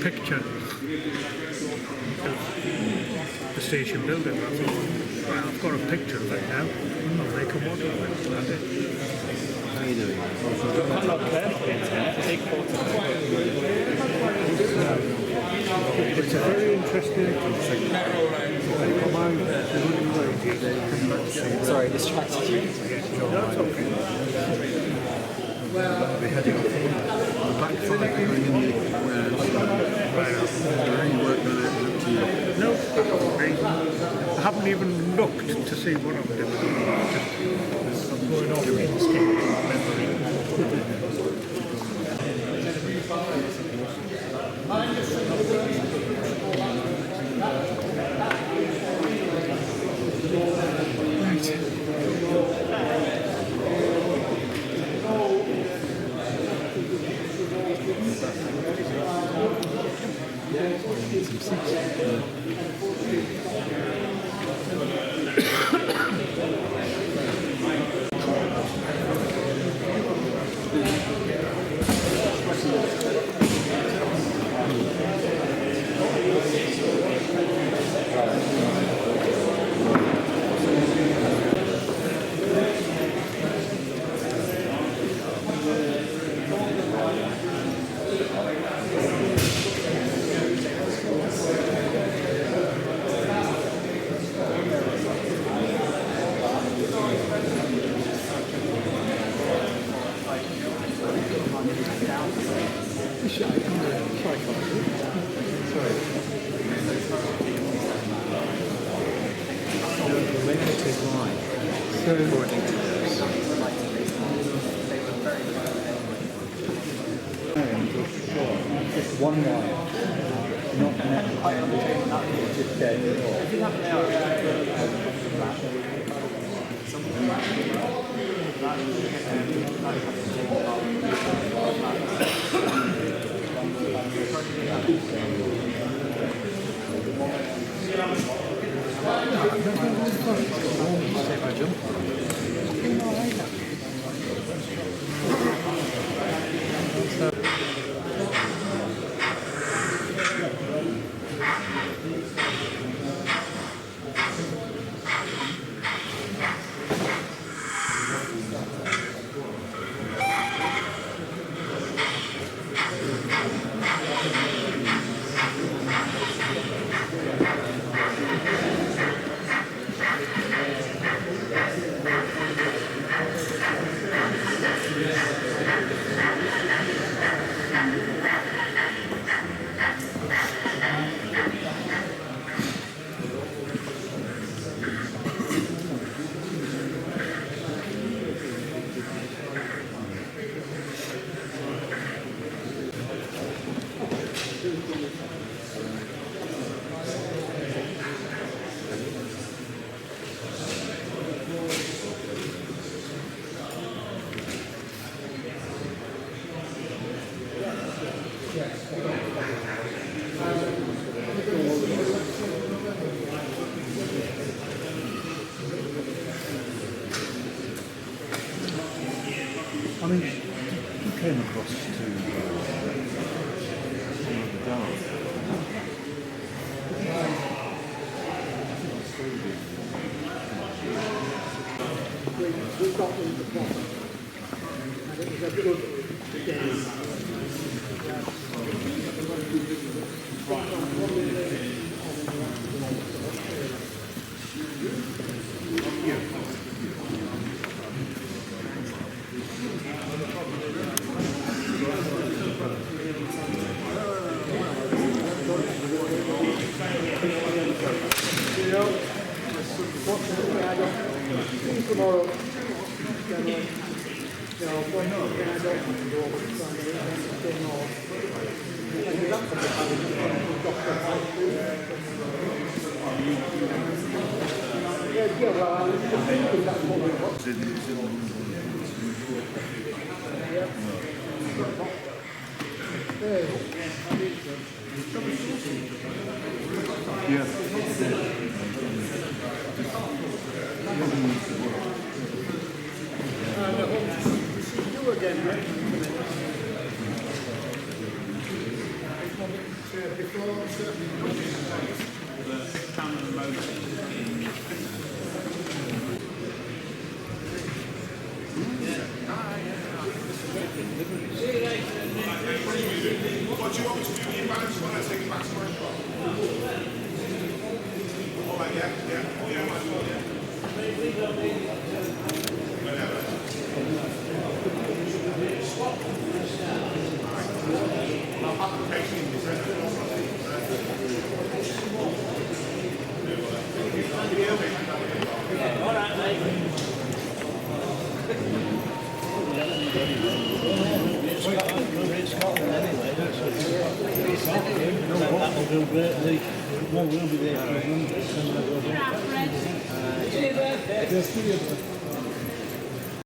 picture of the station building. I thought, well, I've got a picture of it now. I'll make a model of it. That's it. How are you doing? It's a very interesting. Sorry, distracted you. That's okay. They had it off the back side going in the work on it, up to you. No, I haven't even looked to see what I'm doing. I'm going off instinct memory. Just one wire, not connected to anything, just dead. I mean, you came across to some of the dance. We got into the plot, and it was a good game. Fortunately, I don't see tomorrow. Fortunately, I don't have to go over to Sunday and stay more. And we're not going to have a doctor out. Yeah, well, I was just thinking that's what we want. Yeah. And I hope to see you again, right? What do you want me to do? You balance when I take it back to my car? All right, yeah, yeah. Oh, yeah, might as well, yeah. That'll do greatly. One will be there for a month. Good afternoon. There's three of them.